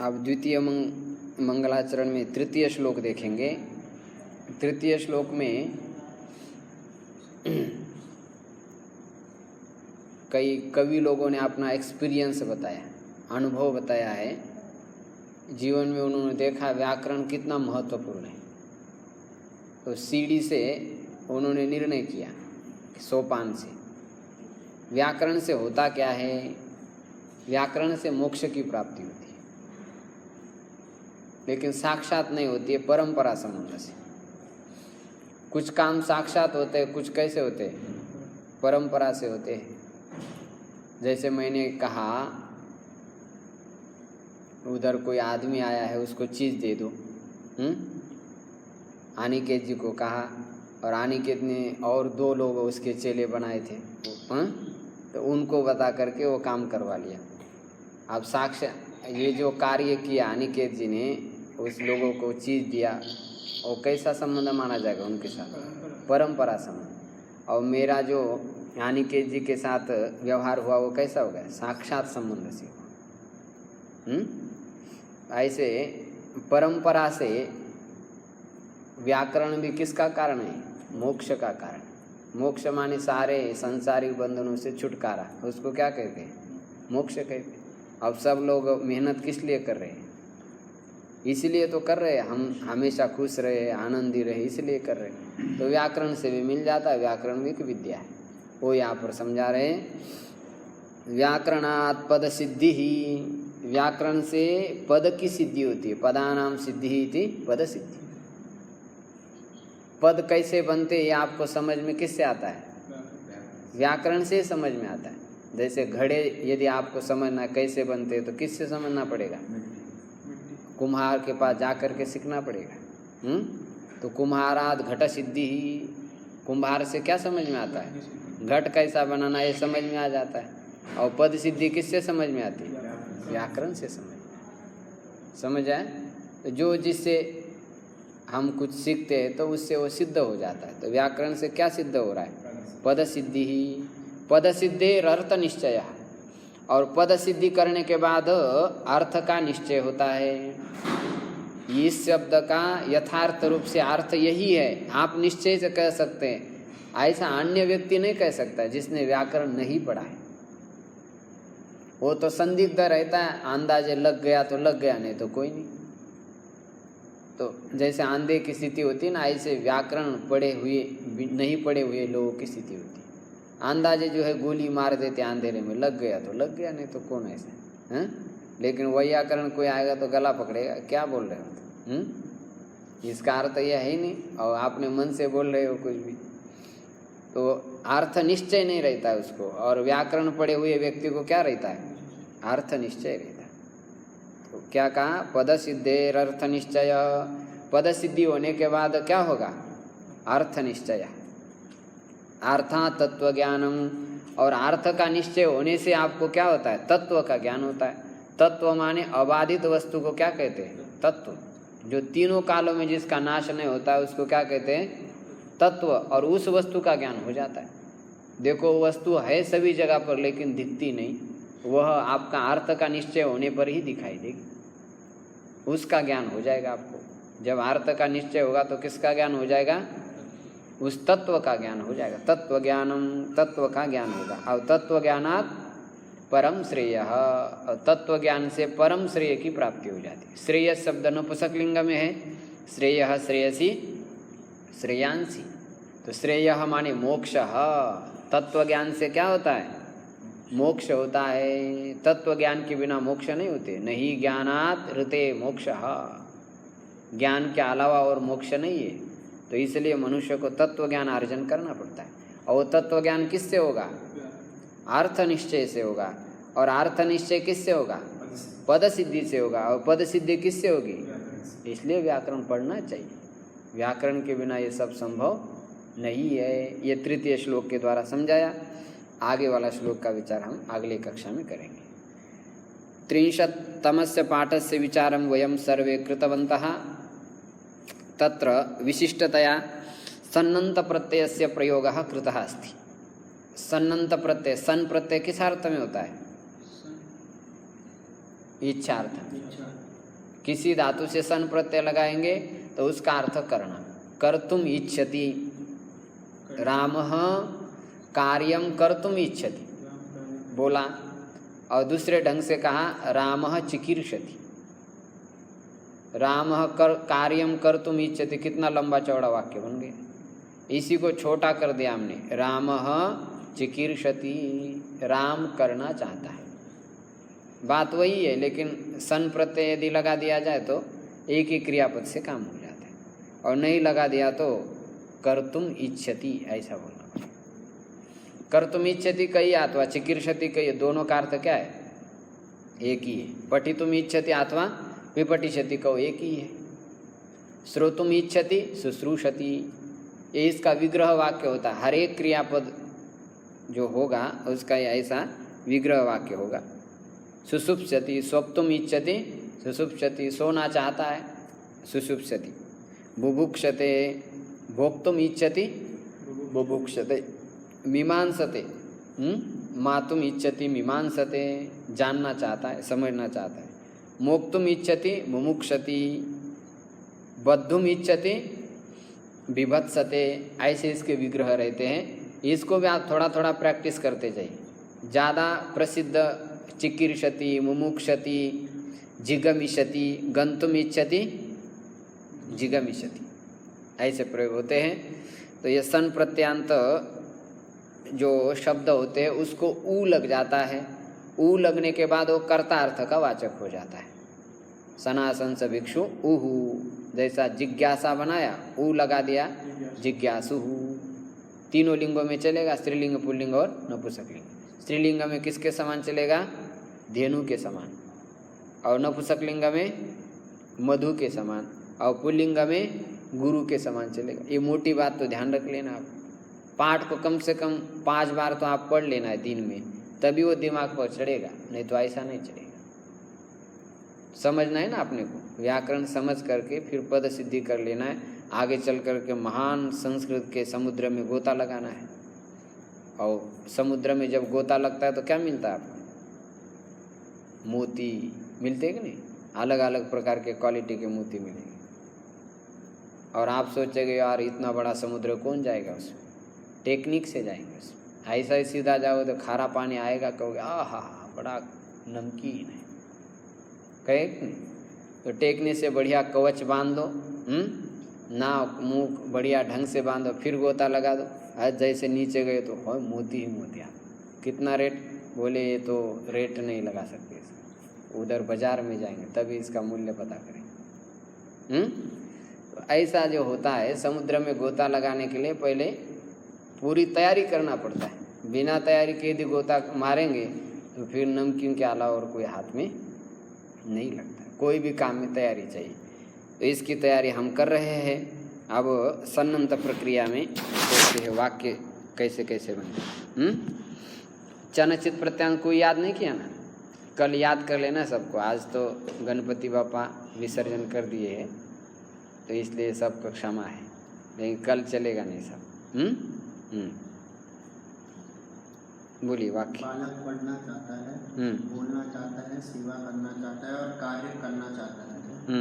आप द्वितीय मंगलाचरण में तृतीय श्लोक देखेंगे। तृतीय श्लोक में कई कवि लोगों ने अपना एक्सपीरियंस बताया, अनुभव बताया है। जीवन में उन्होंने देखा व्याकरण कितना महत्वपूर्ण है। तो सीढ़ी से उन्होंने निर्णय किया, सोपान से। व्याकरण से होता क्या है? व्याकरण से मोक्ष की प्राप्ति होती है, लेकिन साक्षात नहीं होती है, परंपरा संबंध से। कुछ काम साक्षात होते हैं, कुछ कैसे होते हैं? परंपरा से होते हैं। जैसे मैंने कहा उधर कोई आदमी आया है, उसको चीज़ दे दो। अनिकेत जी को कहा, और अनिकेत ने और 2 लोग उसके चेले बनाए थे, तो उनको बता करके वो काम करवा लिया। अब साक्षात ये जो कार्य किया अनिकेत जी ने, उस लोगों को चीज़ दिया, और कैसा संबंध माना जाएगा उनके साथ? परंपरा संबंध। और मेरा जो अनिकेत जी के साथ व्यवहार हुआ वो कैसा हो गया? साक्षात संबंध से। ऐसे परंपरा से व्याकरण भी किसका कारण है? मोक्ष का कारण। मोक्ष माने सारे संसारिक बंधनों से छुटकारा, उसको क्या कहते हैं? मोक्ष कहते हैं। अब सब लोग मेहनत किस लिए कर रहे हैं? इसलिए तो कर रहे हैं, हम हमेशा खुश रहे, आनंदी रहे, इसलिए कर रहे हैं। तो व्याकरण से भी मिल जाता है, व्याकरण भी एक विद्या है। वो यहाँ पर समझा रहे हैं, व्याकरणात् पद सिद्धि ही। व्याकरण से पद की सिद्धि होती है। पदानाम सिद्धि इति पद सिद्धि। पद कैसे बनते ये आपको समझ में किससे आता है? व्याकरण से समझ में आता है। जैसे घड़े यदि आपको समझना कैसे बनते तो किससे समझना पड़ेगा? कुम्हार के पास जाकर के सीखना पड़ेगा। तो कुम्हाराद घट सिद्धि ही। कुम्हार से क्या समझ में आता है? घट कैसा बनाना ये समझ में आ जाता है। और पद सिद्धि किससे समझ में आती है? व्याकरण से समझ आए। तो जो जिससे हम कुछ सीखते हैं तो उससे वो सिद्ध हो जाता है। तो व्याकरण से क्या सिद्ध हो रहा है? पद सिद्धि ही। पद सिद्धेर अर्थ निश्चय। और पद सिद्धि करने के बाद अर्थ का निश्चय होता है। इस शब्द का यथार्थ रूप से अर्थ यही है, आप निश्चय से कह सकते हैं। ऐसा अन्य व्यक्ति नहीं कह सकता जिसने व्याकरण नहीं पढ़ा है। वो तो संदिग्ध रहता है, अंदाजे लग गया तो लग गया, नहीं तो कोई नहीं। तो जैसे अंधे की स्थिति होती है ना, ऐसे व्याकरण पढ़े हुए नहीं पढ़े हुए लोगों की स्थिति होती है। अंदाजे जो है गोली मार देते अंधेरे में, लग गया तो लग गया, नहीं तो कौन ऐसे हैं? लेकिन व्याकरण कोई आएगा तो गला पकड़ेगा, क्या बोल रहे हो? इसका अर्थ यह है ही नहीं, और आपने मन से बोल रहे हो कुछ भी, तो अर्थ निश्चय नहीं रहता है उसको। और व्याकरण पढ़े हुए व्यक्ति को क्या रहता है? अर्थ निश्चय रहता है। तो क्या कहा? पद सिद्धेर अर्थ निश्चय। पद सिद्धि होने के बाद क्या होगा? अर्थ निश्चय। अर्थात तत्व ज्ञानम। और अर्थ का निश्चय होने से आपको क्या होता है? तत्व का ज्ञान होता है। तत्व माने अबाधित वस्तु को क्या कहते हैं? तत्व। जो तीनों कालों में जिसका नाश नहीं होता है उसको क्या कहते हैं? तत्व। और उस वस्तु का ज्ञान हो जाता है। देखो वस्तु है सभी जगह पर लेकिन दिखती नहीं, वह आपका अर्थ का निश्चय होने पर ही दिखाई देगी, उसका ज्ञान हो जाएगा आपको। जब अर्थ का निश्चय होगा तो किसका ज्ञान हो जाएगा? उस तत्व का ज्ञान हो जाएगा। तत्व ज्ञानम, तत्व का ज्ञान होगा। और तत्व ज्ञानात् परम श्रेय। और तत्व ज्ञान से परम श्रेय की प्राप्ति हो जाती है। श्रेय शब्द नपुंसकलिंग में है। श्रेय श्रेयसी श्रेयांसी। तो श्रेय माने मोक्ष। तत्व ज्ञान से क्या होता है? मोक्ष होता है। तत्व ज्ञान के बिना मोक्ष नहीं होते। नहीं ज्ञानात् ऋते मोक्ष। ज्ञान के अलावा और मोक्ष नहीं है। तो इसलिए मनुष्य को तत्व ज्ञान अर्जन करना पड़ता है। और तत्व ज्ञान किससे होगा? अर्थ निश्चय से होगा। और अर्थ निश्चय किससे होगा? पद सिद्धि से होगा। और पद सिद्धि किससे होगी? इसलिए व्याकरण पढ़ना चाहिए। व्याकरण के बिना ये सब संभव नहीं है। ये तृतीय श्लोक के द्वारा समझाया। आगे वाला श्लोक का विचार हम अगले कक्षा में करेंगे। 30तमस्य पाठस्य विचारं वयं सर्वे कृतवन्तः। तत्र विशिष्टतया सन्नन्त प्रत्ययस्य प्रयोगः कृतः अस्ति। सन्नन्त प्रत्यय, सन प्रत्यय किस अर्थ में होता है? इच्छार्थ। किसी धातु से सन प्रत्यय लगाएंगे तो उसका अर्थ करना। कर्तुम इच्छति, रामः कार्यम कर्तुम इच्छति बोला, और दूसरे ढंग से कहा रामः चिकीर्षति। रामः कार्यम कर्तुम इच्छति, कितना लंबा चौड़ा वाक्य बन गया। इसी को छोटा कर दिया हमने, रामः चिकीर्षति, राम करना चाहता है। बात वही है, लेकिन सन प्रत्यय यदि लगा दिया जाए तो एक ही क्रियापद से काम हो जाता है, और नहीं लगा दिया तो कर्तुम इच्छति ऐसा बोलना पड़ेगा। कर्तुम इच्छति कही अथवा चिकीर्षति कही, दोनों का अर्थ क्या है? एक ही है। पठितुम इच्छति अथवा विपठिष्यति कहो, एक ही है। श्रोतुम इच्छति शुश्रूषति, ये इसका विग्रह वाक्य होता है। हर एक क्रियापद जो होगा उसका ऐसा विग्रह वाक्य होगा। सुषुप्स्यति, स्वप्तुम इच्छति सुषुप्स्यति, सोना चाहता है सुषुप्स्यति। बुभुक्षते, भोक्तुम इच्छति बुभुक्षते। मीमांसते, मातुम इच्छति मीमांसते, जानना चाहता है, समझना चाहता है। मोक्तुम इच्छति मुमुक्षति, बद्धुम इच्छति बिभत्सते, ऐसे इसके विग्रह रहते हैं। इसको भी आप थोड़ा थोड़ा प्रैक्टिस करते जाइए। ज़्यादा प्रसिद्ध चिकीर्षति, मुमुक्षति, जिगमिष्यति, गंतुम इच्छति जिगमिष्यति, ऐसे प्रयोग होते हैं। तो ये सन प्रत्यांत जो शब्द होते हैं उसको ऊ लग जाता है। ऊ लगने के बाद वो कर्ता अर्थ का वाचक हो जाता है। सनासन स भिक्षु ऊहू, जैसा जिज्ञासा बनाया ऊ लगा दिया जिज्ञासु। तीनों लिंगों में चलेगा, स्त्रीलिंग, पुल्लिंग और नपुंसकलिंग। स्त्रीलिंग में किसके समान चलेगा? धेनु के समान, और नपुंसकलिंग में मधु के समान, और पुल्लिंग में गुरु के समान चलेगा। ये मोटी बात तो ध्यान रख लेना आप। पाठ को कम से कम 5 बार तो आप पढ़ लेना है दिन में, तभी वो दिमाग पर चढ़ेगा, नहीं तो ऐसा नहीं चढ़ेगा। समझना है ना अपने को, व्याकरण समझ करके फिर पद सिद्धि कर लेना है। आगे चल करके महान संस्कृत के समुद्र में गोता लगाना है। और समुद्र में जब गोता लगता है तो क्या मिलता है आपको? मोती मिलते हैं कि नहीं? अलग अलग प्रकार के क्वालिटी के मोती मिलेंगे। और आप सोचेंगे यार इतना बड़ा समुद्र कौन जाएगा उसमें? टेक्निक से जाएंगे उसमें। ऐसा ही सीधा जाओ तो खारा पानी आएगा, कहोगे आहा बड़ा नमकीन है, कहे नहीं? तो टेकने से बढ़िया कवच बांध दो, नाक मुंह बढ़िया ढंग से बांधो, फिर गोता लगा दो। आज जैसे नीचे गए तो हो मोती ही मोतिया। कितना रेट? बोले ये तो रेट नहीं लगा सकते इसका, उधर बाजार में जाएंगे तभी इसका मूल्य पता करेंगे। तो ऐसा जो होता है, समुद्र में गोता लगाने के लिए पहले पूरी तैयारी करना पड़ता है। बिना तैयारी के यदि गोता मारेंगे तो फिर नमकीन के अलावा और कोई हाथ में नहीं लगता। कोई भी काम में तैयारी चाहिए। तो इसकी तैयारी हम कर रहे हैं। अब सन्नंत प्रक्रिया में देखते हैं वाक्य कैसे कैसे बनते। चनचित प्रत्यांत को याद नहीं किया ना? कल याद कर लेना सबको। आज तो गणपति बापा विसर्जन कर दिए हैं तो इसलिए सबको क्षमा है, लेकिन कल चलेगा नहीं सब। बोलिए वाक्य। बालक पढ़ना चाहता है, बोलना चाहता है, सेवा करना चाहता है और कार्य करना चाहता है।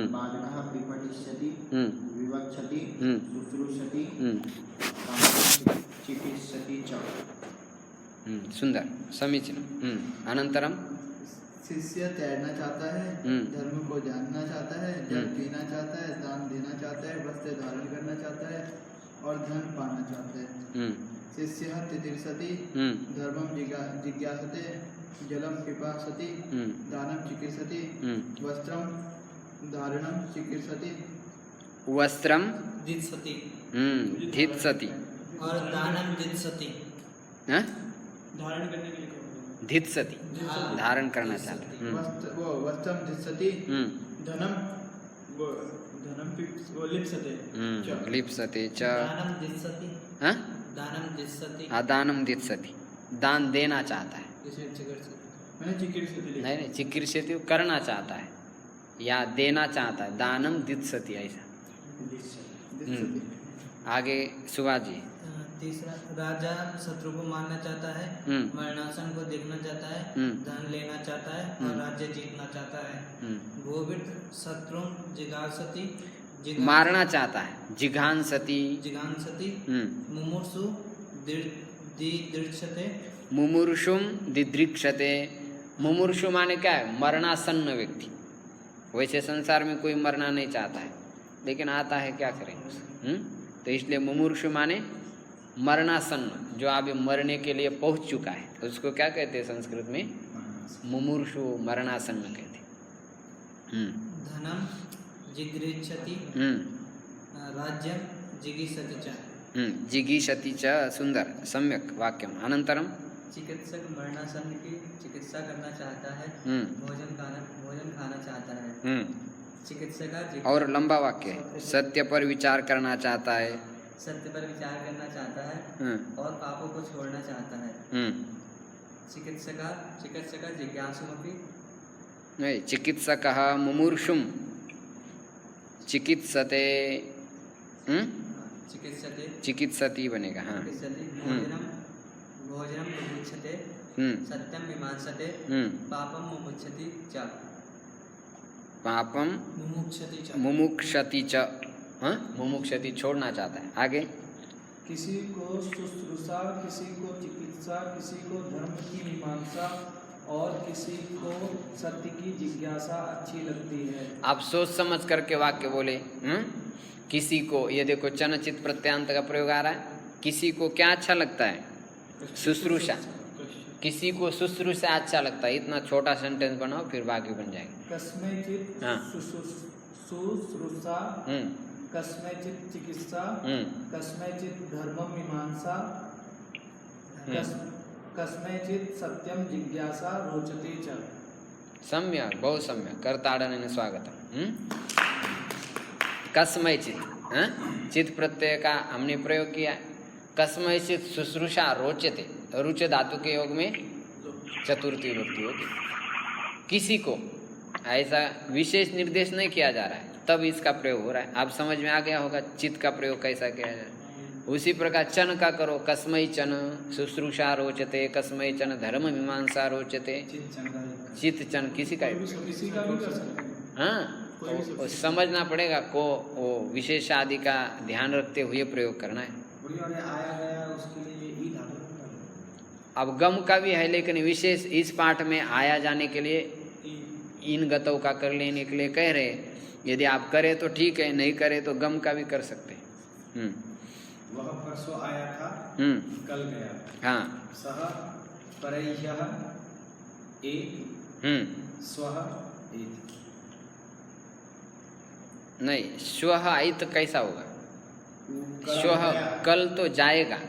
बालकः विपठिष्यति, विवक्षति, शुश्रूषति, चिकीर्षति च। सुंदर, समीचीन। अनंतरम शिष्य तैरना चाहता है, धर्म को जानना चाहता है, जल पीना चाहता है, दान देना चाहता है, वस्त्र धारण करना चाहता है और धन पाना चाहता है। शिष्यः तितिर्षति, धर्मं जिज्ञासते, जलं पिपासति, दानं चिकीर्षति, वस्त्रं धारणं चिकीर्षति, वस्त्रम दित्सति, धित्सति और दानं दित्सति। धारण करने के लिए धित्सति, धारण करना चाहता है। वस्त्रं दित्सति, धनं लिप्सते, लिप्सते च, दानं दित्सति, दानं दित्सति, दानम दित्सति, दान देना चाहता है। मैंने चिकीर्षति नहीं, चिकीर्षति करना चाहता है या देना चाहता है। दानम दित्सति ऐसा। आगे सुभाष जी। तीसरा, राजा शत्रु को मारना चाहता है, मरणासन को देखना चाहता है, धन लेना चाहता है और राज्य जीतना चाहता है। गोविंद शत्रु जिगांसति, मारना चाहता है, जिघांसति, मुमुर्षु दिदृक्षते, मुमुर्षुम दिदृक्षते। मुमुर्षु माने क्या है? मरणासन्न व्यक्ति। वैसे संसार में कोई मरना नहीं चाहता है, लेकिन आता है, क्या करेंगे? तो इसलिए मुमुर्षु माने मरणासन्न, जो अभी मरने के लिए पहुंच चुका है, तो उसको क्या कहते हैं संस्कृत में? मुमुर्षु, मरणासन्न कहते हैं। धनम जिगृच्छति, राज्यम जिगीषति च। जिगीषति च, सुंदर, सम्यक वाक्यम। अनंतरम, चिकित्सक मरणासन्न की चिकित्सा करना चाहता है, भोजन खाना चाहता है। चिकित्सक और लंबा वाक्य है, सत्य पर विचार करना चाहता है, सत्य पर विचार करना चाहता है और पापों को छोड़ना चाहता है। चिकित्सक जिज्ञासुमपि, नहीं, चिकित्सकः मुमुर्षुम चिकित्सते, चिकित्सति बनेगा। हाँ, भोजनम मुमुक्षते, सत्यम मीमांसते, पापम मुमुक्षति च, पापम मुमुक्षति च। हाँ, मुमुक्षति छोड़ना चाहता है। आगे, किसी को शुश्रूषा, किसी को चिकित्सा, किसी को धर्म की मीमांसा और किसी को सत्य की जिज्ञासा अच्छी लगती है। आप सोच समझ करके वाक्य बोले। किसी को, ये देखो चनचित प्रत्यांत का प्रयोग आ रहा है। किसी को क्या अच्छा लगता है? शुश्रूषा। किसी को शुश्रूषा अच्छा लगता है। इतना छोटा सेंटेंस बनाओ, फिर बाकी बन जाएगा। कस्मैचित शुश्रूषा, कस्मैचित चिकित्सा, कस्मैचित धर्म मीमांसा, कस्मैचित सत्यम जिज्ञासा रोचते च। सम्यक, बहुत सम्यक। कर्ताड़न स्वागतम। कस्मैचित, चित प्रत्यय का हमने प्रयोग किया। कस्मैचित शुश्रूषा रोचते, रुच धातु के योग में चतुर्थी विभक्ति होगी। किसी को, ऐसा विशेष निर्देश नहीं किया जा रहा है, तब इसका प्रयोग हो रहा है। आप समझ में आ गया होगा चित्त का प्रयोग कैसा किया जाए। उसी प्रकार चन का करो, कस्मै चन शुश्रूषा रोचते, कस्मै चन धर्म मीमांसा रोचते। चित्त चन किसी का भी कर सकते। हाँ, तो समझना पड़ेगा को वो विशेष आदि का ध्यान रखते हुए प्रयोग करना है। अब गम का भी है, लेकिन विशेष इस पाठ में आया जाने के लिए इन गतों का कर लेने के लिए कह रहे। यदि आप करें तो ठीक है, नहीं करे तो गम का भी कर सकते। वह परसों आया था, कल गया। हाँ, सह परह्यः एति, स्वः एति। नहीं, श्वः आयत कैसा होगा? श्वः कल तो जाएगा,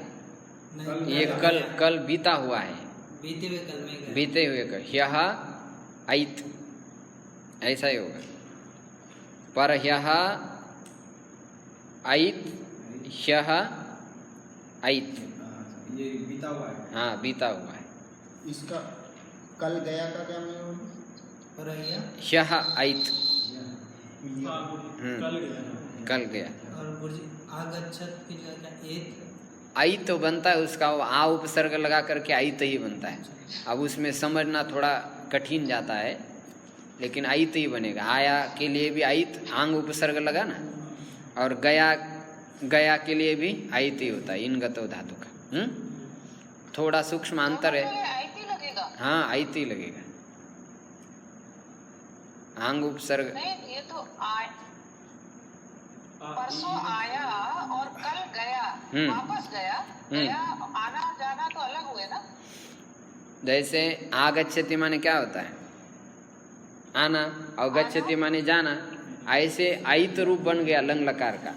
ये कल बीता हुआ है, बीते हुए कल। ह्यः आयत, ऐसा ही होगा। पर ह्यः आयत, ह्यः आयत, ये बीता हुआ है। हाँ, बीता हुआ है। इसका कल गया का क्या मतलब? ह्यः आयत, कल गया। आई तो बनता है उसका, आ उपसर्ग लगा करके आयत ही बनता है। अब उसमें समझना थोड़ा कठिन जाता है, लेकिन आयत ही बनेगा। आया के लिए भी आयत, आंग उपसर्ग लगा ना, और गया के लिए भी आयत ही होता है, इन गतो धातु का। थोड़ा सूक्ष्म अंतर है। हाँ, आयत ही लगेगा। आंग उपसर्ग नहीं, ये तो परसों आया और कल गया, वापस गया। गया आना जाना तो अलग हुए ना। जैसे आगच्छति माने क्या होता है? आना, और गच्छति माने जाना। ऐसे आयत रूप बन गया लंग लकार का,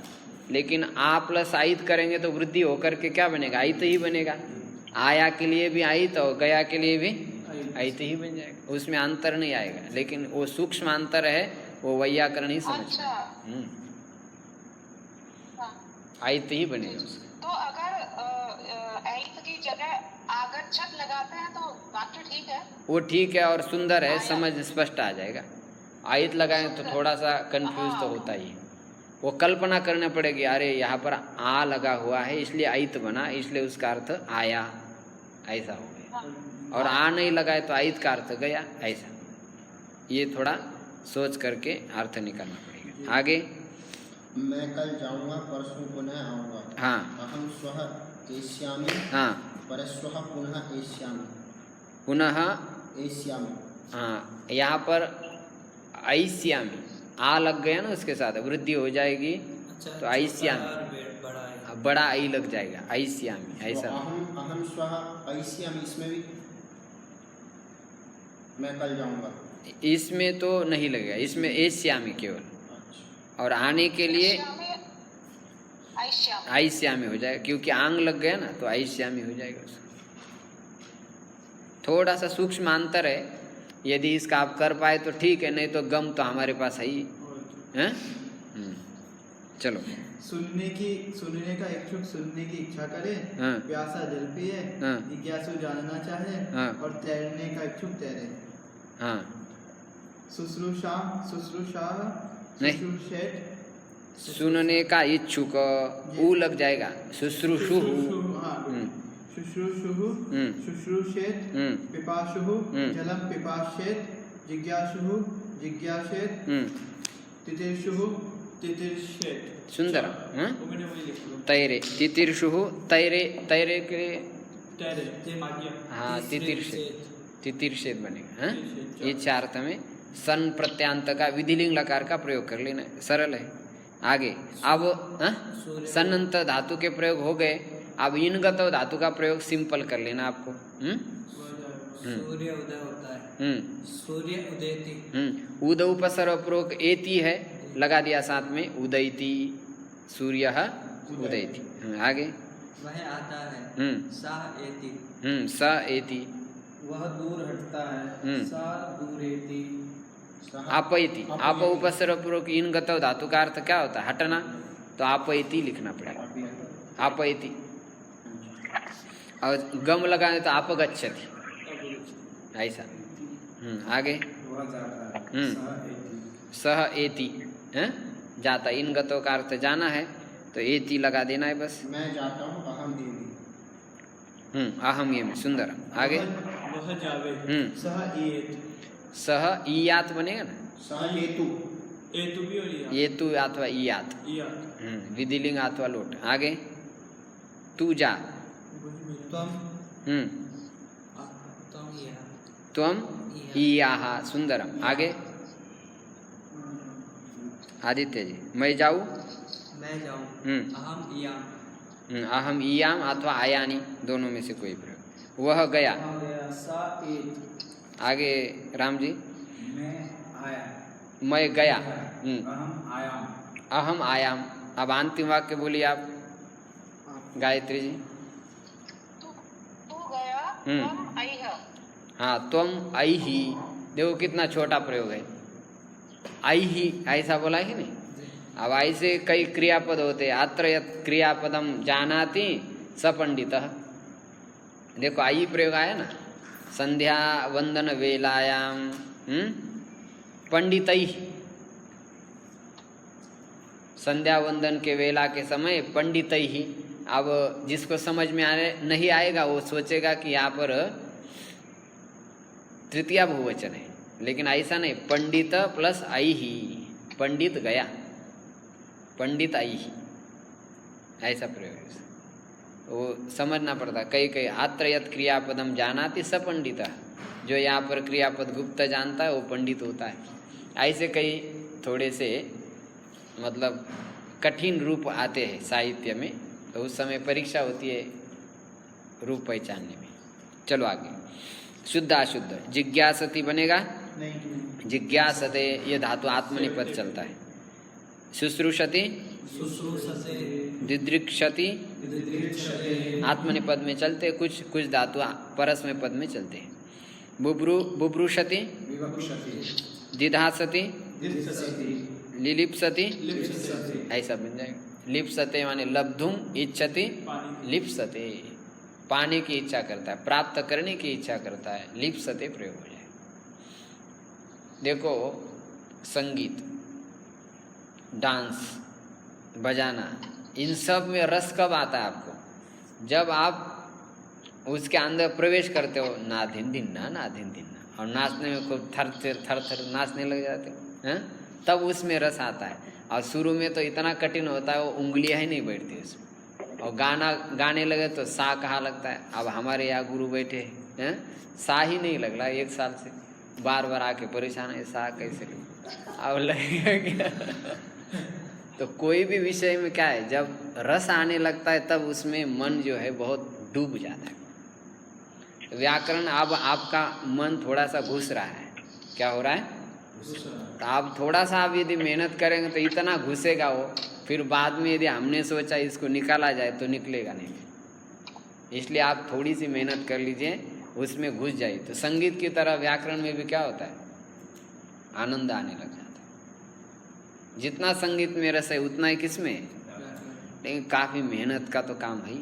लेकिन आ प्लस आयत करेंगे तो वृद्धि होकर के क्या बनेगा? आयत ही बनेगा। आया के लिए भी आयत और गया के लिए भी आयत ही बन जाएगा, उसमें अंतर नहीं आएगा। लेकिन वो सूक्ष्म अंतर है, वो वैयाकरण ही समझ। आयत ही बनेगा उसका। तो अगर आयत की जगह आगच्छत लगाते हैं तो वाक्य ठीक है, वो ठीक है और सुंदर है, समझ स्पष्ट आ जाएगा। आयत लगाएं तो थोड़ा सा कंफ्यूज तो होता ही। वो कल्पना करना पड़ेगी, अरे यहाँ पर आ लगा हुआ है इसलिए आयत बना, इसलिए उसका अर्थ आया, ऐसा हो गया। और आ नहीं लगाए तो आयत का अर्थ गया, ऐसा। ये थोड़ा सोच करके अर्थ निकालना पड़ेगा। आगे, मैं कल जाऊंगा, परसों पुनः आऊंगा। हाँ अहम स्वः एष्यामि, हाँ, परश्वः पुनः एष्यामि। पुनः एष्यामि, हाँ, यहाँ पर ऐस्यामी आ लग गया ना, उसके साथ वृद्धि हो जाएगी तो ऐस्यामी, बड़ा आई लग जाएगा, ऐस्यामी, ऐसा। अहम स्वः ऐष्यामि, इसमें भी मैं कल जाऊंगा, इसमें तो नहीं लगेगा, इसमें एश्यामी केवल, और आने के लिए ऐश्यामी हो जाएगा, क्योंकि आंग लग गया ना तो ऐश्यामी हो जाएगा उसका। थोड़ा सा सूक्ष्म अंतर है, यदि इसका आप कर पाए तो ठीक है, नहीं तो गम तो हमारे पास है ही है। चलो, सुनने का इच्छुक सुनने की इच्छा करे, हाँ। प्यासा जल पिए, हाँ। जिज्ञासु जानना चाहे, हाँ। और तैरने का इच्छुक तैरे। हाँ, शुश्रूषा नहीं। शुश्रूषेत, सुनने का इच्छुक ऊ लग जाएगा, शुश्रूषु। शुश्रूषु, शुश्रूषेत, पिपासु, जलम पिपाशेत, जिज्ञासु जिज्ञासेत, तितिर्षु तितिर्षेत। सुंदर। हाँ? वो मैंने वही लिखा है। तैरे, तितिर्षु, तैरे, तैरे के तैरे, ते मागिया। हाँ, तितिर्षेत, तितिर्षेत बनेगा। हाँ? तितिर्षेत, ये चार अर्थ में सन प्रत्यांत का विधिलिंग लकार का प्रयोग कर लेना, सरल है। आगे, अब सनंत धातु के प्रयोग हो गए, अब इनगत धातु का प्रयोग सिंपल कर लेना आपको। सूर्य उदय होता है, सूर्य उदयति। उद उपसर्ग पूर्वक एति है, लगा दिया साथ में, उदयति, सूर्य उदयति। आगे, वह आता है, सह एति। स एति, वह दूर हटता है, सा दूरेति। आपयति, आप उपसर्ग पूर्वक इनगत धातु का अर्थ क्या होता है? हटना, तो आपयति लिखना पड़ेगा, आपयति। और गम लगाने तो अपगच्छति, ऐसा। आगे, सह एति, जाता, इन गतों का अर्थ जाना है तो एति लगा देना है बस। मैं जाता हूँ, अहम एमि। अहम ये में, सुंदर। आगे, वह जावे, सह ईयत। सह ईयात बनेगा ना, सह एतु। एतु भी और ईयात। ये तू अथवा ईयात, ईयात। विधिलिंग अथवा लोट। आगे, तू जा, त्वम, त्वम ईयाह, सुंदरम। आगे, आदित्य जी, मैं जाऊँ, मैं जाऊँ, अहम इयाम। अहम ईयाम अथवा आयानी, दोनों में से कोई प्रयोग। वह गया, सा एत। आगे राम जी, मैं आया, मैं गया, अहम आयाम। अहम आयाम। अब अंतिम वाक्य बोलिए आप, गायत्री जी। तू गया, तुम अइह। हाँ, तुम अइहि, देखो कितना छोटा प्रयोग है, अइहि, ऐसा बोला ही नहीं। अब ऐसे कई क्रियापद होते, अत्र यत् क्रियापदम जानाति स पंडितः, देखो आई प्रयोग आया ना, संध्या वंदन वेलायाम पंडितैः, संध्या वंदन के वेला के समय पंडितैः। अब जिसको समझ में आने नहीं आएगा वो सोचेगा कि यहाँ पर तृतीया बहुवचन है, लेकिन ऐसा नहीं, पंडित प्लस ऐहि, पंडित गया, पंडित ऐहि, ऐसा प्रयोग है। वो समझना पड़ता, कई कई अत्र यत् क्रियापदम जानाति स पंडितः, जो यहाँ पर क्रियापद गुप्त जानता है वो पंडित होता है। ऐसे कई थोड़े से मतलब कठिन रूप आते हैं साहित्य में, तो उस समय परीक्षा होती है रूप पहचानने में। चलो आगे, शुद्ध अशुद्ध, जिज्ञासति बनेगा, नहीं, जिज्ञासते, ये धातु आत्मनिपद चलता है। शुश्रूषति, शुश्रूषते, दिदृक्षति, दिदृक्षते, आत्मनिपद में चलते, कुछ कुछ धातु परस्मै पद में चलते हैं। बुब्रुषति, विवक्षति, दिधासति, दित्सति, लिलिप्सति, लिप्सते। ऐसा बन जाएगा। लिप्सते माने लब्धुम इच्छति, लिप्सते, पाने की इच्छा करता है, प्राप्त करने की इच्छा करता है, लिप्सते प्रयोग हो जाए। देखो संगीत, डांस, बजाना, इन सब में रस कब आता है आपको? जब आप उसके अंदर प्रवेश करते हो, ना धिन धिन ना, और नाचने में खूब थर थर नाचने लग जाते हैं, तब उसमें रस आता है। और शुरू में तो इतना कठिन होता है, वो उंगलियां ही नहीं बैठती उसमें, और गाने लगे तो सा कहा लगता है। अब हमारे यहाँ गुरु बैठे हैं, सा ही नहीं लग रहा 1 साल से, बार बार आके परेशान है, सा कैसे लगे, अब लगेगा क्या? तो कोई भी विषय में क्या है, जब रस आने लगता है तब उसमें मन जो है बहुत डूब जाता है। व्याकरण, अब आपका मन थोड़ा सा घुस रहा है, क्या हो रहा है? तो आप थोड़ा सा आप यदि मेहनत करेंगे तो इतना घुसेगा वो, फिर बाद में यदि हमने सोचा इसको निकाला जाए तो निकलेगा नहीं। इसलिए आप थोड़ी सी मेहनत कर लीजिए, उसमें घुस जाइए। तो संगीत की तरह व्याकरण में भी क्या होता है, आनंद आने लग जाता है। जितना संगीत में रस है उतना ही किसमें, लेकिन काफ़ी मेहनत का तो काम है,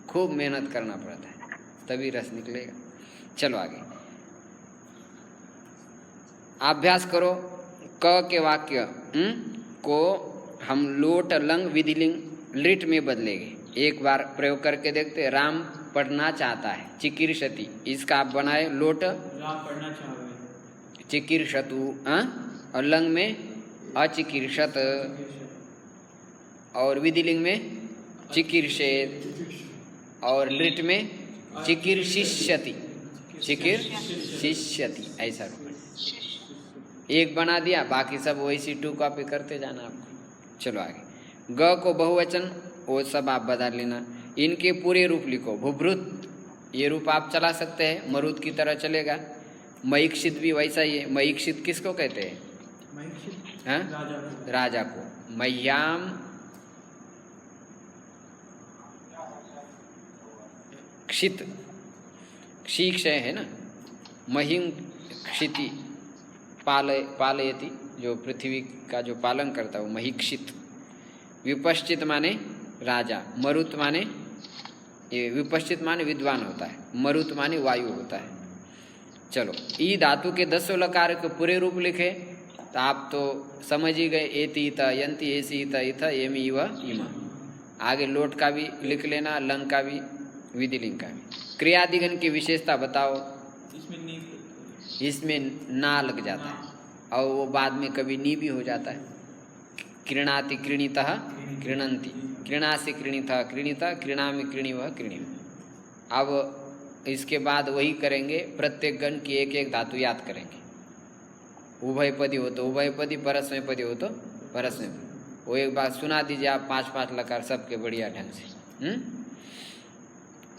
खूब मेहनत करना पड़ता है तभी रस निकलेगा। चलो आगे अभ्यास करो। क के वाक्य को हम लोट लंग विधिलिंग लिट में बदलेंगे। एक बार प्रयोग करके देखते। राम पढ़ना चाहता है, चिकीर्षति, इसका आप बनाए लोट, राम पढ़ना चाहोगे, चिकीर्षतु, और लंग में अचिकीर्षत, और विधिलिंग में चिकीर्षेत, और लिट में चिकीर्षिष्यति, चिकीर्षिष्यति, ऐसा एक बना दिया, बाकी सब वैसी 2 कॉपी करते जाना आपको। चलो आगे। ग को बहुवचन, वो सब आप बदल लेना। इनके पूरे रूप लिखो। भुभृत, ये रूप आप चला सकते हैं, मरुत की तरह चलेगा। मईक्षित भी वैसा ही है। मईक्षित किसको कहते हैं? राजा को। मह्याम क्षित, क्षीक्षय है ना, महिं क्षिति, पालयति, जो पृथ्वी का जो पालन करता है वो महीक्षित। विपश्चित माने राजा, मरुत माने, ये विपश्चित माने विद्वान होता है, मरुत माने वायु होता है। चलो, ई धातु के 10 लकार के पूरे रूप लिखे तो आप तो समझ ही गए। एति इत यंति, एसी इत इथ, एमि इव इमा। आगे लोट का भी लिख लेना, लंग का भी, विधिलिंग का भी। क्रियादिगण की विशेषता बताओ। इसमें ना लग जाता है और वो बाद में कभी नी भी हो जाता है। क्रीणाति क्रीणितः क्रीणन्ति, क्रीणासि क्रीणितः क्रीणितः, क्रीणामि क्रीणिवः क्रीणिम। अब इसके बाद वही करेंगे, प्रत्येक गण की एक एक धातु याद करेंगे। उभयपदी हो तो उभयपदी, परस्मैपदी हो तो परस्मैपदी। वो एक बार सुना दीजिए आप, 5-5 लकार सबके बढ़िया ढंग से।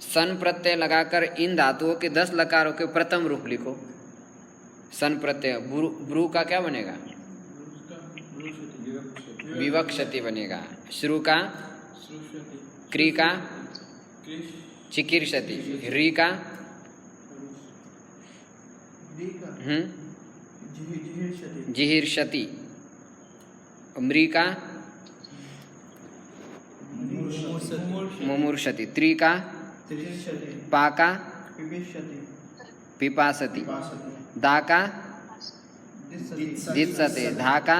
सन प्रत्यय लगाकर इन धातुओं के 10 लकारों के प्रथम रूप लिखो। सन प्रत्यय, ब्रू का क्या बनेगा? विवक्षति बनेगा। श्रु का क्री का चिकीर्षति, री का जिहीर्षति, मृ का मुमूर्षति, त्रि का पा का पिपासति, दा का दित्सते, धा का।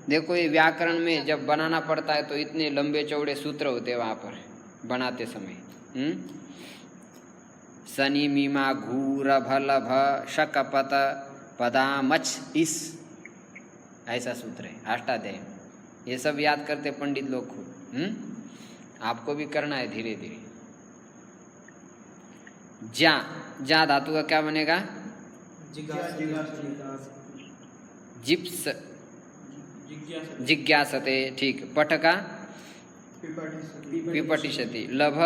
देखो ये व्याकरण में जब बनाना पड़ता है तो इतने लंबे चौड़े सूत्र होते हैं वहाँ पर बनाते समय। सनी मीमा घू रभ लभ शक पत पदा मच इस, ऐसा सूत्र है अष्टाध्याय। ये सब याद करते पंडित लोग खूब। आपको भी करना है धीरे धीरे। जा, जा धातु का क्या बनेगा? जिप्स, जिज्ञासते, ठीक। पट का पिपटिषति, लभ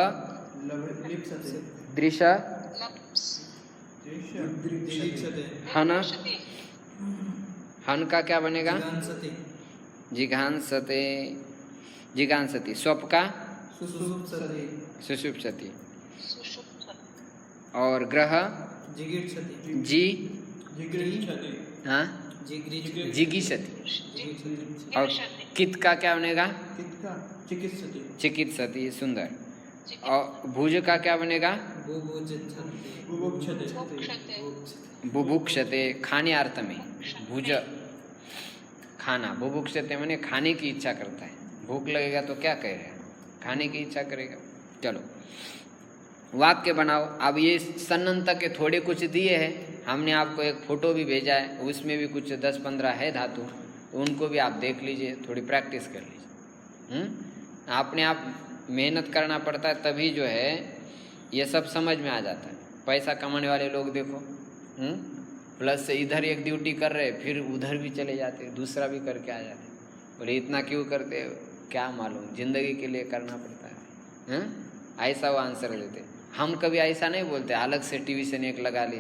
दृश, हन, हन का क्या बनेगा? जिघांसते, जिघांसति। स्वप का सुषुप्सति, और ग्रह जी, हाँ जिगीषति। और कित का क्या बनेगा? चिकित्सति, सुंदर। और भुज का क्या बनेगा? बुभुक्षते, खाने अर्थ में भुज, खाना, बुभुक्षते माने खाने की इच्छा करता है। भूख लगेगा तो क्या करेगा? खाने की इच्छा करेगा। चलो वाक्य बनाओ। अब ये सन्नंत के थोड़े कुछ दिए हैं, हमने आपको एक फोटो भी भेजा है, उसमें भी कुछ 10-15 है धातु, उनको भी आप देख लीजिए, थोड़ी प्रैक्टिस कर लीजिए। आपने आप मेहनत करना पड़ता है, तभी जो है ये सब समझ में आ जाता है। पैसा कमाने वाले लोग देखो, प्लस से इधर एक ड्यूटी कर रहे, फिर उधर भी चले जाते, दूसरा भी करके आ जाते। बोले इतना क्यों करते हो? क्या मालूम, जिंदगी के लिए करना पड़ता है। ऐसा वो आंसर देते। हम कभी ऐसा नहीं बोलते अलग से ट्यूशन एक लगा ले,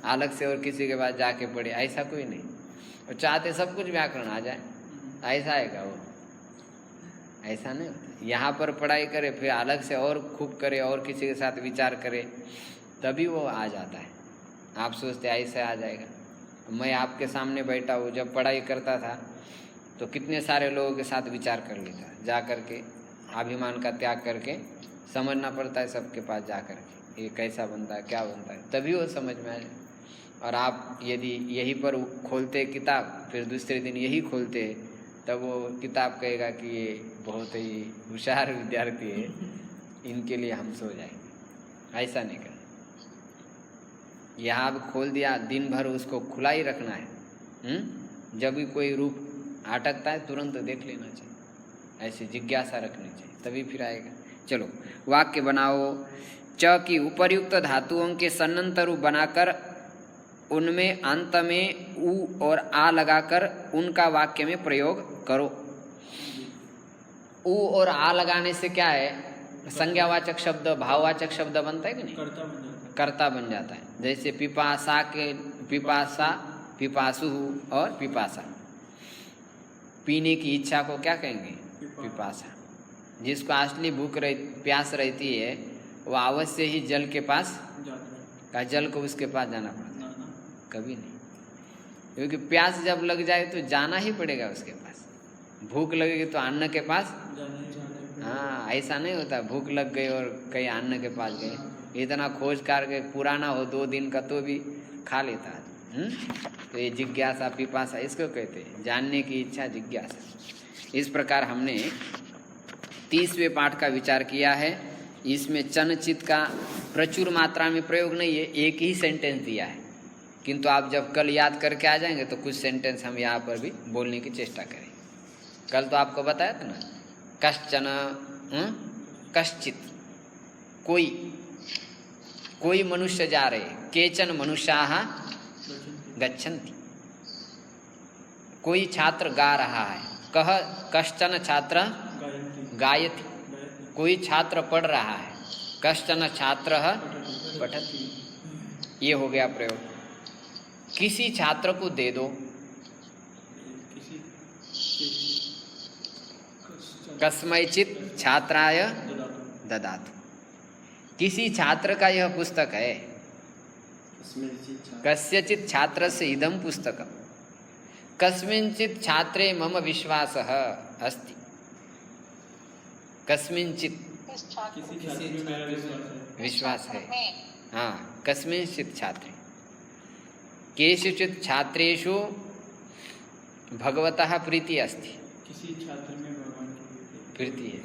अलग से और किसी के पास जाके पढ़े, ऐसा कोई नहीं। और चाहते सब कुछ व्याकरण आ जाए, ऐसा आएगा वो? ऐसा नहीं होता। यहाँ पर पढ़ाई करे, फिर अलग से और खूब करे, और किसी के साथ विचार करे, तभी वो आ जाता है। आप सोचते ऐसे आ जाएगा। मैं आपके सामने बैठा हूँ, जब पढ़ाई करता था तो कितने सारे लोगों के साथ विचार कर लेता, जा करके अभिमान का त्याग करके समझना पड़ता है सबके पास जा करके, ये कैसा बनता है, क्या बनता है, तभी वो समझ में आ जाए। और आप यदि यहीं पर खोलते किताब, फिर दूसरे दिन यही खोलते, तब वो किताब कहेगा कि ये बहुत ही होशियार विद्यार्थी है, इनके लिए हम सो जाएंगे। ऐसा नहीं करना। यहाँ खोल दिया, दिन भर उसको खुला ही रखना है। जब भी कोई रूप अटकता है तुरंत देख लेना चाहिए, ऐसी जिज्ञासा रखनी चाहिए, तभी फिर आएगा। चलो वाक्य बनाओ। च की उपर्युक्त धातुओं के सन्नंत रूप बनाकर उनमें अंत में उ और आ लगाकर उनका वाक्य में प्रयोग करो। उ और आ लगाने से क्या है? संज्ञावाचक शब्द, भाववाचक शब्द बनता है कि नहीं? कर्ता बन जाता है। जैसे पिपासा के पिपासा, पिपासु और पिपासा, पीने की इच्छा को क्या कहेंगे? पिपासा। जिसको असली भूख प्यास रहती है, वो अवश्य ही जल के पास का जल को उसके पास जाना पड़ता है, कभी नहीं। क्योंकि प्यास जब लग जाए तो जाना ही पड़ेगा उसके पास। भूख लगेगी तो अन्न के पास, हाँ, ऐसा नहीं होता भूख लग गई और कहीं अन्न के पास गए। इतना खोज करके पुराना हो 2 दिन का तो भी खा लेता है। तो ये जिज्ञासा, पिपासा इसको कहते हैं, जानने की इच्छा, जिज्ञासा। इस प्रकार हमने 30वें पाठ का विचार किया है। इसमें चनचित का प्रचुर मात्रा में प्रयोग नहीं है, एक ही सेंटेंस दिया है, किंतु आप जब कल याद करके आ जाएंगे तो कुछ सेंटेंस हम यहाँ पर भी बोलने की चेष्टा करेंगे। कल तो आपको बताया था ना, कश्चन, कश्चित, कोई मनुष्य जा रहे, केचन मनुष्याः गच्छन्ति, कोई छात्र गा रहा है, कह कश्चन छात्र गायति, कोई छात्र पढ़ रहा है, कश्चन छात्रः पठति। ये हो गया प्रयोग। किसी छात्र को दे दो, कस्मैचित छात्राय ददातु। किसी छात्र का यह पुस्तक है, कस्यचित छात्रस्य इदं पुस्तकं, कस्मिंचित छात्रे मम विश्वासः अस्ति। कस्मिंचित विश्वास है, हाँ, कस्मिंचित छात्रे, केषुचित छात्रेषु भगवतः प्रीति अस्ति। किसी छात्र में भगवान की प्रीति है।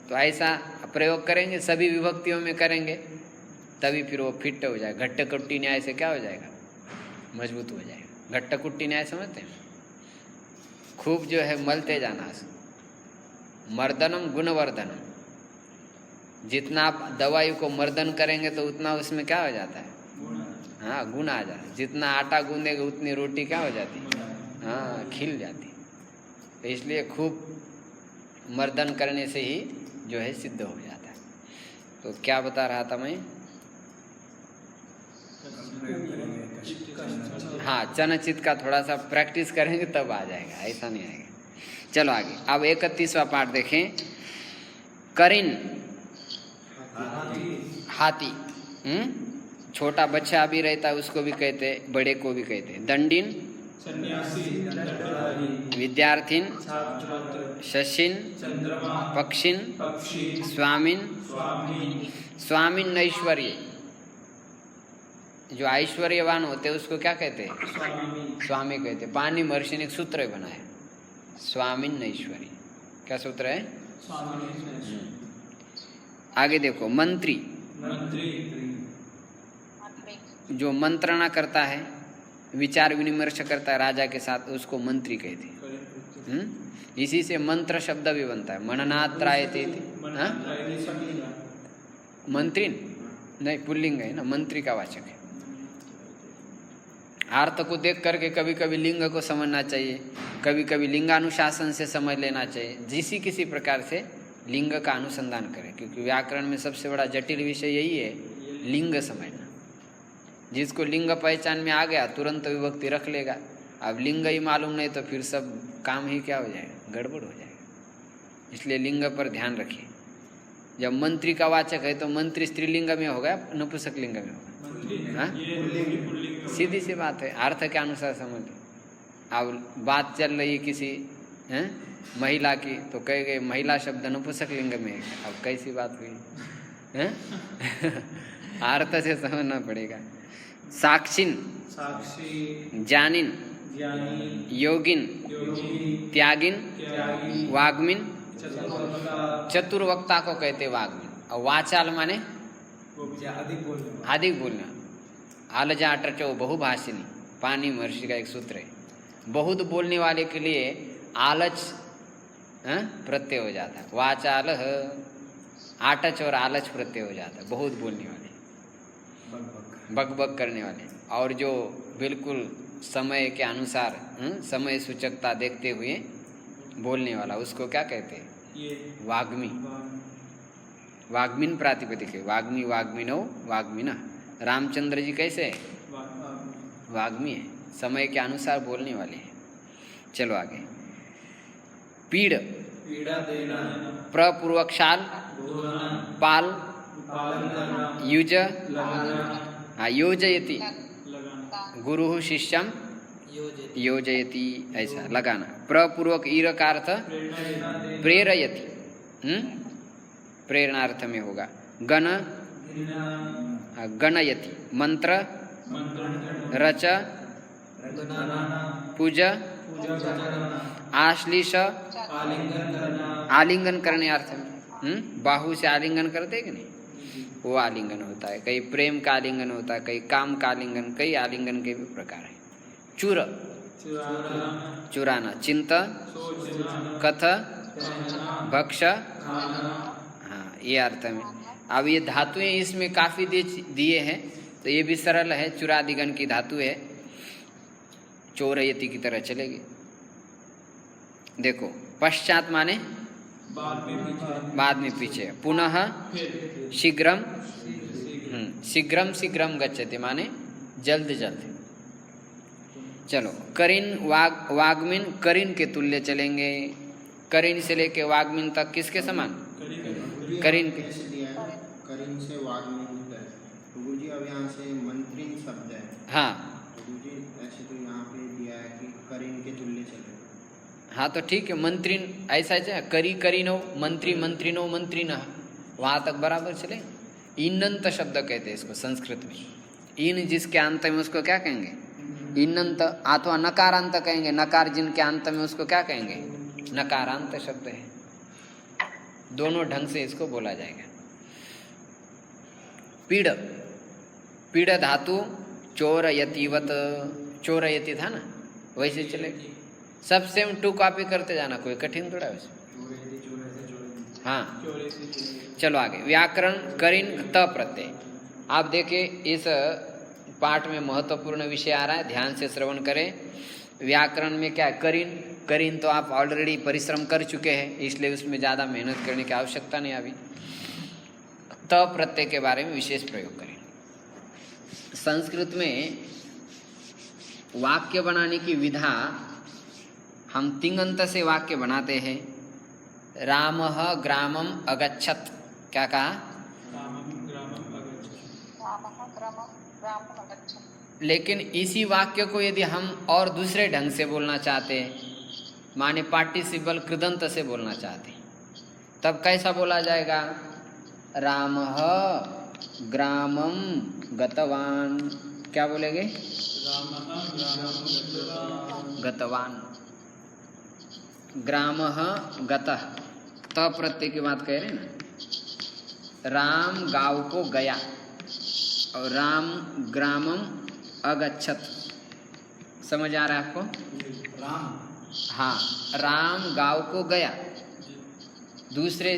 तो ऐसा प्रयोग करेंगे, सभी विभक्तियों में करेंगे, तभी फिर वो फिट हो जाएगा। घट्टकुट्टी न्याय से क्या हो जाएगा? मजबूत हो जाएगा। घट्टकुट्टी न्याय समझते हैं? खूब जो है मलते जाना, मर्दनम गुणवर्धनम। जितना आप दवाई को मर्दन करेंगे तो उतना उसमें क्या हो जाता है? हाँ, गुण आ जाता है। जितना आटा गूंदेंगे उतनी रोटी क्या हो जाती है? हाँ, खिल जाती। तो इसलिए खूब मर्दन करने से ही जो है सिद्ध हो जाता है। तो क्या बता रहा था मैं? हाँ, चनचित का थोड़ा सा प्रैक्टिस करेंगे तब आ जाएगा, ऐसा नहीं आएगा। चलो आगे। अब 31वां पाठ देखें। करिन, हाथी, छोटा बच्चा भी रहता है उसको भी कहते, बड़े को भी कहते। दंडिन, विद्यार्थिन, शशिन, पक्षिन, स्वामिन, स्वामिन ऐश्वर्य। जो ऐश्वर्यवान होते हैं उसको क्या कहते हैं? स्वामी कहते हैं। पानी महर्षि ने एक सूत्र बनाया, स्वामिन ऐश्वर्य। क्या सूत्र है? आगे देखो, मंत्री जो मंत्रणा करता है, विचार विनिमर्श करता है राजा के साथ, उसको मंत्री कहते हैं। इसी से मंत्र शब्द भी बनता है, मननात्रायते। मंत्री नहीं, पुल्लिंग है ना, मंत्री का वाचक है। अर्थ को देख करके कभी कभी लिंग को समझना चाहिए, कभी कभी लिंगानुशासन से समझ लेना चाहिए। जिसी किसी प्रकार से लिंग का अनुसंधान करें, क्योंकि व्याकरण में सबसे बड़ा जटिल विषय यही है, लिंग समझना। जिसको लिंग पहचान में आ गया तुरंत विभक्ति रख लेगा। अब लिंग ही मालूम नहीं तो फिर सब काम ही क्या हो जाएगा, गड़बड़ हो जाएगा। इसलिए लिंग पर ध्यान रखिए। जब मंत्री का वाचक है तो मंत्री स्त्रीलिंग में होगा, नपुंसक लिंग में होगा? सीधी सी बात है, अर्थ के अनुसार समझ। अब बात चल रही है किसी महिला की, तो कह गए महिला शब्द नपुंसक लिंग में है। अब कैसी बात हुई? अर्थ से समझना पड़ेगा। साक्षिन, जानिन, योगिन, त्यागिन, वाग्मिन, चतुर्वक्ता को कहते वाग्मिन। और वाचाल माने अधिक बोलना। आलजा अटचो बहुभाषिनी, पानी महर्षि का एक सूत्र है। बहुत बोलने वाले के लिए आलच प्रत्यय हो जाता है। वाचाल आटच और आलच प्रत्यय हो जाता है। बहुत बोलने वाले, बक करने वाले। और जो बिल्कुल समय के अनुसार समय सूचकता देखते हुए बोलने वाला, उसको क्या कहते हैं? वाग्मी। वाग्मिन प्रातिपदिक है। वाग्मी, वाग्मिनो, वाग्मिना। रामचंद्र जी कैसे है? वाग्मी है, समय के अनुसार बोलने वाले हैं। चलो आगे। पीड़, प्रपूर्वक्षाल, पाल, युज, योजयति, गुरु शिष्यम योजयति, ऐसा लगाना। प्रपूर्वक ईर का अर्थ प्रेरयति, प्रेरणार्थ में होगा। गण, गणयति, मंत्र, रच, पूज, आश्लिष, आलिंगन करने अर्थ में। बाहु से आलिंगन करते कि नहीं, वो आलिंगन होता है। कई प्रेम का आलिंगन होता है, कई काम का आलिंगन, कई आलिंगन के भी प्रकार है। चूर, चुराना। चिंत, कथ, भक्ष, हाँ, ये अर्थ में। अब ये धातुएं इसमें काफी दिए हैं, तो ये भी सरल है। चुरादिगण की धातु है, चोरयति की तरह चलेगी। देखो, पश्चात माने बाद में पीछे। पुनः शीघ्रम, शीघ्रम शीघ्रम गच्छति माने जल्द जल्द। चलो, करिन, वाग्मिन करिन के तुल्य चलेंगे। करिन से लेके वाग्मिन तक किसके समान? करिन के। करिन से वाग्मिन तक। गुरुजी अब यहाँ से मंत्रिन शब्द है। हाँ, गुरुजी ऐसे तो यहाँ पे दिया है कि करिन के तुल्य चले। हाँ तो ठीक है, मंत्रिन ऐसा है। करी करिनो, मंत्री मंत्रिनो, मंत्रिना, वहाँ तक बराबर चले। इन्नंत शब्द कहते हैं इसको संस्कृत में। इन जिसके अंत में उसको क्या कहेंगे? इन्नंत। अथवा नकारांत कहेंगे। नकार जिनके अंत में उसको क्या कहेंगे? नकारांत शब्द है। दोनों ढंग से इसको बोला जाएगा। पीड़, पीड़ धातु चोरयतिवत, चोरयति था ना, वैसे चले। सब सेम टू कॉपी करते जाना, कोई कठिन थोड़ा वैसे। हाँ, चलो आगे। व्याकरण करिन त प्रत्यय। आप देखिए इस पाठ में महत्वपूर्ण विषय आ रहा है, ध्यान से श्रवण करें। व्याकरण में क्या है? करिन। करिन तो आप ऑलरेडी परिश्रम कर चुके हैं, इसलिए उसमें ज़्यादा मेहनत करने की आवश्यकता नहीं। अभी त प्रत्यय के बारे में विशेष प्रयोग करें। संस्कृत में वाक्य बनाने की विधा, हम तिङन्त से वाक्य बनाते हैं। रामः ग्रामम अगच्छत्। क्या कहा? लेकिन इसी वाक्य को यदि हम और दूसरे ढंग से बोलना चाहते हैं, माने पार्टिसिपल कृदंत से बोलना चाहते हैं, तब कैसा बोला जाएगा? रामः ग्रामम गतवान। क्या बोलेंगे? गतवान, ग्रामः गतः, त प्रत्यय की बात कह रहे हैं ना। राम गांव को गया और राम ग्रामम अगच्छत। समझ आ रहा है आपको? राम, हाँ, राम गांव को गया। दूसरे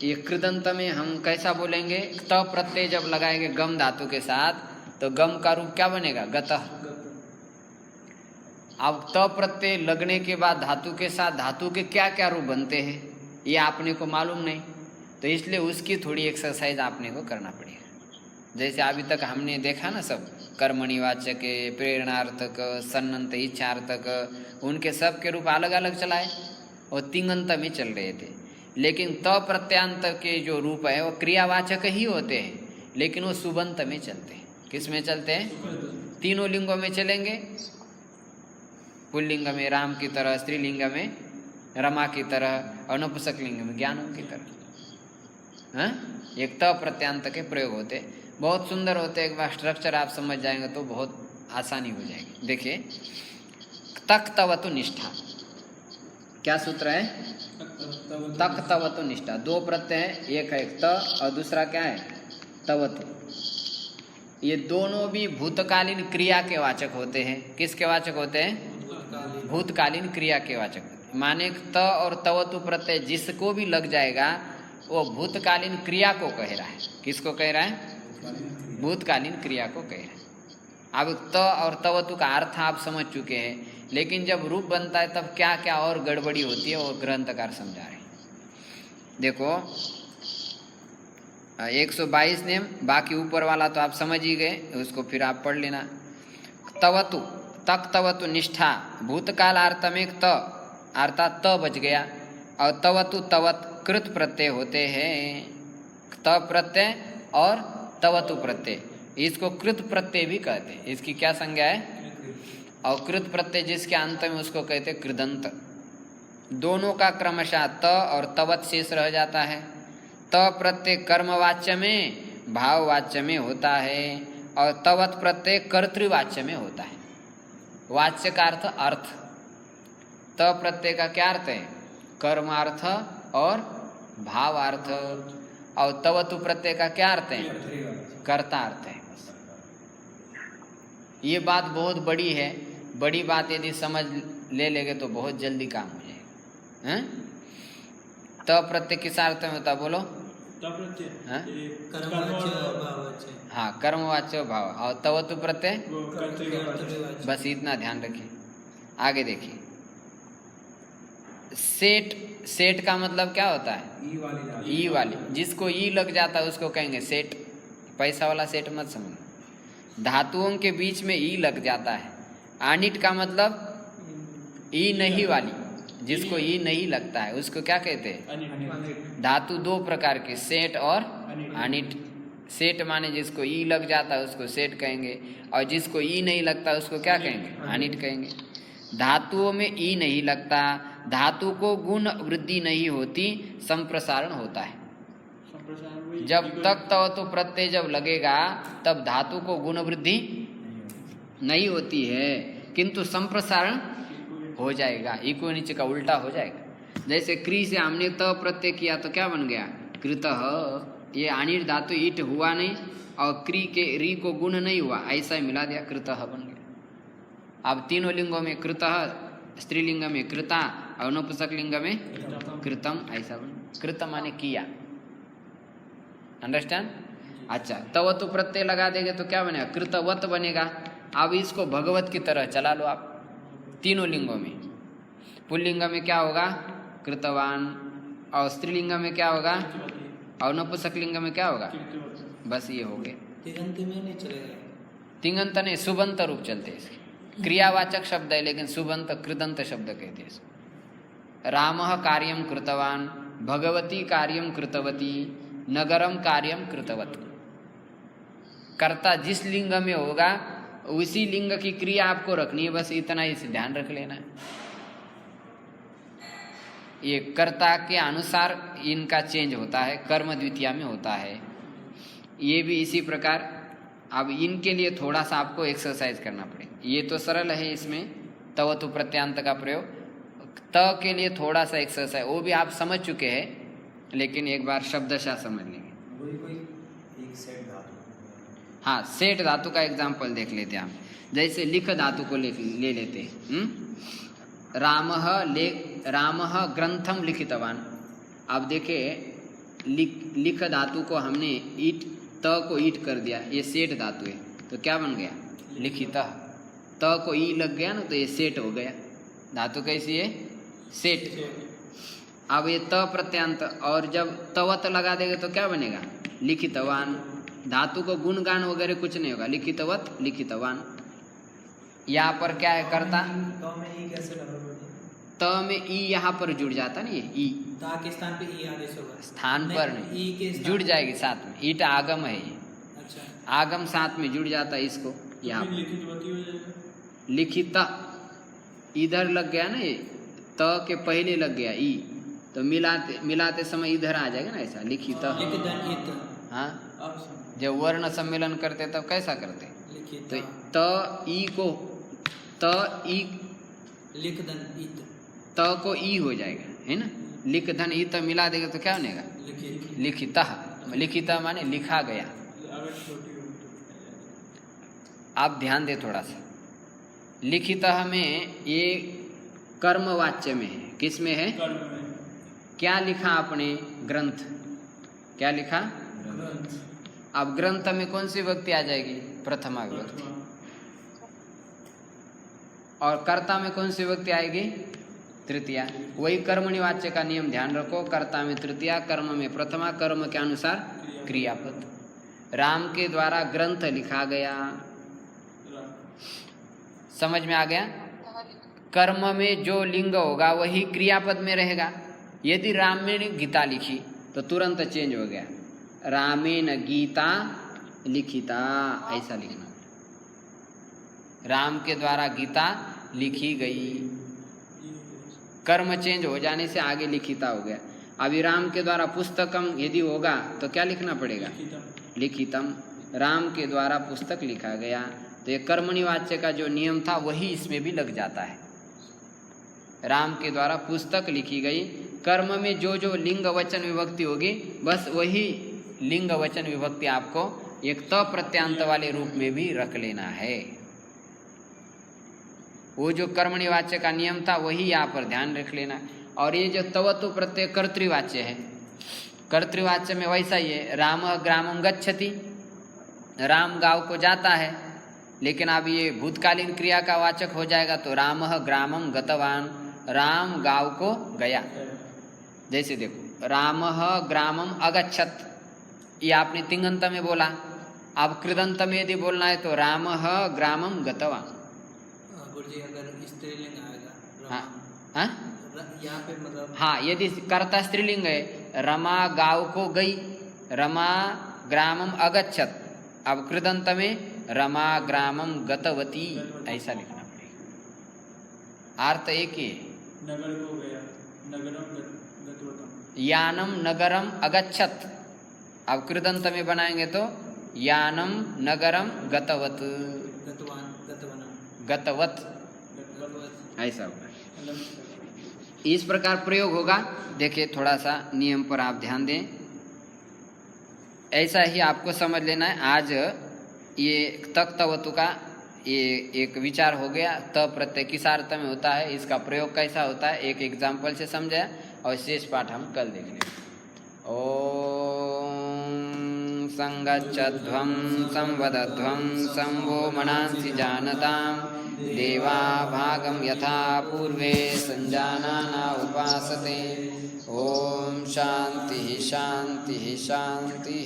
ये कृदंत में हम कैसा बोलेंगे? त प्रत्यय जब लगाएंगे गम धातु के साथ तो गम का रूप क्या बनेगा? गतः। अब त प्रत्यय लगने के बाद धातु के साथ धातु के क्या क्या रूप बनते हैं ये आपने को मालूम नहीं, तो इसलिए उसकी थोड़ी एक्सरसाइज आपने को करना पड़ेगा। जैसे अभी तक हमने देखा ना, सब कर्मणिवाचक, प्रेरणार्थक, सन्नंत, इच्छार्थक, उनके सब के रूप अलग अलग चलाए और तिंगंत में चल रहे थे। लेकिन त प्रत्यांत के जो रूप है वो क्रियावाचक ही होते हैं, लेकिन वो सुबंत में चलते हैं। किस में चलते हैं? तीनों लिंगों में चलेंगे। पुल्लिंग में राम की तरह, स्त्रीलिंग में रमा की तरह और नपुंसक लिंग में ज्ञानों की तरह। हाँ, एक त प्रत्यांत के प्रयोग होते, बहुत सुंदर होते। एक बार स्ट्रक्चर आप समझ जाएंगे तो बहुत आसानी हो जाएगी। देखिए, तक तवतु निष्ठा, क्या सूत्र है? तक तवतु निष्ठा। दो प्रत्यय है, एक है त और दूसरा क्या है? तवतु। ये दोनों भी भूतकालीन क्रिया के वाचक होते हैं। किसके वाचक होते हैं? भूतकालीन क्रिया के वाचक। माने त और तवतु प्रत्यय जिसको भी लग जाएगा वो भूतकालीन क्रिया को कह रहा है। किसको कह रहा है? भूतकालीन क्रिया को कह रहा है। अब त और तवतु का अर्थ आप समझ चुके हैं, लेकिन जब रूप बनता है तब क्या क्या और गड़बड़ी होती है वो ग्रंथकार समझा रहे हैं। देखो 122 नियम, बाकी ऊपर वाला तो आप समझ ही गए, उसको फिर आप पढ़ लेना। तवतु, तक तवतु निष्ठा, भूतकालार्थ में त अर्थात त बच गया, और तवतु तवत कृत प्रत्यय होते हैं। त प्रत्यय और तवतु प्रत्यय, इसको कृत प्रत्यय भी कहते हैं। इसकी क्या संज्ञा है? और कृत प्रत्यय जिसके अंत में उसको कहते हैं कृदंत। दोनों का क्रमशः त और तवत शेष रह जाता है। त प्रत्यय कर्मवाच्य में, भाववाच्य में होता है, और तवत प्रत्यय कर्तृवाच्य में होता है। वाच्य का अर्थ अर्थ, त प्रत्यय का क्या अर्थ है? कर्मार्थ और भावार्थ, और तवतु प्रत्यय का क्या अर्थ है? कर्ता अर्थ है। ये बात बहुत बड़ी है। बड़ी बात यदि समझ ले लेंगे तो बहुत जल्दी काम हो जाएगा। हैं? त प्रत्यय किस अर्थ में होता? बोलो। हाँ, कर्मवाच्य भाव, और तवतु प्रत्यय बस इतना ध्यान रखिए। आगे देखिए, सेठ, सेठ का मतलब क्या होता है? ई वाली, जिसको ई लग जाता है उसको कहेंगे सेठ। पैसा वाला सेठ मत समझो। धातुओं के बीच में ई लग जाता है। आनिट का मतलब ई नहीं वाली, जिसको ई नहीं लगता है उसको क्या कहते हैं? धातु दो प्रकार के, सेठ और अनिट। सेठ माने जिसको ई लग जाता है उसको सेठ कहेंगे, और जिसको ई नहीं लगता उसको क्या कहेंगे? अनिट कहेंगे। धातुओं में ई नहीं लगता, धातु को गुण वृद्धि नहीं होती, संप्रसारण होता है। जब तक तवतु प्रत्यय जब लगेगा तब धातु को गुण वृद्धि नहीं होती है, किंतु संप्रसारण हो जाएगा। इको नीचे का उल्टा हो जाएगा। जैसे क्री से हमने त प्रत्यय किया तो क्या बन गया? कृतः। ये अनिट धातु ईट हुआ नहीं और क्री के री को गुण नहीं हुआ, ऐसा ही मिला दिया, कृतः बन गया। अब तीनों लिंगों में कृतः, स्त्रीलिंग में कृता और नपुंसक लिंग में कृतम, ऐसा बन। कृतम माने किया। अंडरस्टैंड? अच्छा, तवतु प्रत्यय लगा देंगे तो क्या बनेगा? कृतवत बनेगा। अब इसको भगवत की तरह चला लो आप तीनों लिंगों में। पुल्लिंग में क्या होगा? कृतवान, और स्त्रीलिंग में क्या होगा? और नपुंसक लिंग में क्या होगा? बस ये हो गए। तिगंत में नहीं चलेगा। तिंगंत नहीं, सुबंत रूप चलते हैं इसके। क्रियावाचक शब्द है लेकिन सुबंत कृदंत शब्द कहते हैं। रामः कार्यम कृतवान, भगवती कार्यम कृतवती, नगरम कार्यम कृतवत। कर्ता जिस लिंग में होगा उसी लिंग की क्रिया आपको रखनी है, बस इतना ही ध्यान रख लेना है। ये कर्ता के अनुसार इनका चेंज होता है, कर्म द्वितीया में होता है। ये भी इसी प्रकार अब इनके लिए थोड़ा सा आपको एक्सरसाइज करना पड़ेगा। ये तो सरल है, इसमें तवतु प्रत्यांत का प्रयोग। त के लिए थोड़ा सा एक्सरसाइज, वो भी आप समझ चुके हैं, लेकिन एक बार शब्दशः समझ लेंगे। हाँ, सेठ धातु का एग्जाम्पल देख लेते हैं हम। जैसे लिख धातु को ले लेते हैं। रामः ग्रंथम लिखितवान। अब देखिए, लिख धातु को हमने ईट, त को ईट कर दिया, ये सेठ धातु है, तो क्या बन गया? लिखित। त को ई लग गया ना, तो ये सेठ हो गया। धातु कैसी है? सेठ। अब ये त प्रत्यांत, और जब तवत लगा देंगे तो क्या बनेगा? लिखितवान। धातु को गुणगान वगैरह कुछ नहीं होगा, लिखितवत लिखितवान। यहाँ पर क्या है? कर्ता। त में ई यहाँ पर जुड़ जाता ना, ये ई ता के स्थान पे ई आदेश होगा। स्थान पर नहीं, ई के स्थान जुड़ जाएगी साथ में। ईट आगम है ये, अच्छा, आगम साथ में जुड़ जाता है इसको। यहाँ लिखित इधर लग गया ना, ये त के पहले लग गया ई, तो मिलाते समय इधर आ जाएगा ना, ऐसा लिखित। हाँ, जब वर्ण सम्मेलन करते तब कैसा करते? तो त ई को त ई लिख धन इत, त को ई हो जाएगा, है ना। लिख धन इत मिला देगा तो क्या बनेगा? लिखितः। लिखितः माने लिखा गया। आप ध्यान दे थोड़ा सा, लिखितः में ये कर्मवाच्य में है। किस में है? क्या लिखा आपने? ग्रंथ। क्या लिखा? अब ग्रंथ में कौन सी विभक्ति आ जाएगी? प्रथमा विभक्ति। और कर्ता में कौन सी विभक्ति आएगी? तृतीया। वही कर्मणि वाच्य का नियम ध्यान रखो, कर्ता में तृतीया, कर्म में प्रथमा, कर्म के अनुसार क्रियापद। राम के द्वारा ग्रंथ लिखा गया, समझ में आ गया? कर्म में जो लिंग होगा वही क्रियापद में रहेगा। यदि राम ने गीता लिखी तो तुरंत चेंज हो गया, रामेण गीता लिखिता, ऐसा लिखना। राम के द्वारा गीता लिखी गई, कर्म चेंज हो जाने से आगे लिखिता हो गया। अभी राम के द्वारा पुस्तकम यदि होगा तो क्या लिखना पड़ेगा? लिखितम। राम के द्वारा पुस्तक लिखा गया, तो ये कर्मणि वाच्य का जो नियम था वही इसमें भी लग जाता है। राम के द्वारा पुस्तक लिखी गई, कर्म में जो जो लिंग वचन विभक्ति होगी बस वही लिंग वचन विभक्ति आपको एक त प्रत्यांत वाले रूप में भी रख लेना है। वो जो कर्मणि वाच्य का नियम था वही यहाँ पर ध्यान रख लेना। और ये जो तवतु प्रत्यय कर्तृवाच्य है, कर्तृवाच्य में वैसा ही है। राम ग्रामम गच्छति, राम गांव को जाता है, लेकिन अब ये भूतकालीन क्रिया का वाचक हो जाएगा तो राम ग्रामम गतवान, राम गांव को गया। जैसे देखो, राम ग्रामम अगच्छत, ये आपने तिङन्त में बोला। अब कृदंत में यदि बोलना है तो राम ग्रामम गतवान। गुरुजी अगर स्त्रीलिंग आएगा, हाँ हाँ, यहाँ पे मतलब हाँ, यदि कर्ता स्त्रीलिंग है, रमा गांव को गई, रमा ग्रामम अगच्छत। अब कृदंत में रमा ग्रामम गतवती, ऐसा लिखना पड़ेगा। अर्थ एक ही, नगर को गया, नगरम गतवतम। यानम नगरम अगच्छत। अब कृदंत में बनाएंगे तो यानम नगरम गतवत, गतवान गतवनम गतवत, ऐसा होगा। इस प्रकार प्रयोग होगा। देखिए थोड़ा सा नियम पर आप ध्यान दें, ऐसा ही आपको समझ लेना है। आज ये तक तवतु का ये एक विचार हो गया। त प्रत्यय किस अर्थ में होता है, इसका प्रयोग कैसा होता है, एक एग्जाम्पल से समझा, और शेष पाठ हम कल देख लेंगे। ओम संगच्छध्वं संवदध्वं संवो मनांसि जानतां, देवा भागं यथा पूर्वे संजानाना उपासते। ओम शांति शांति शांति।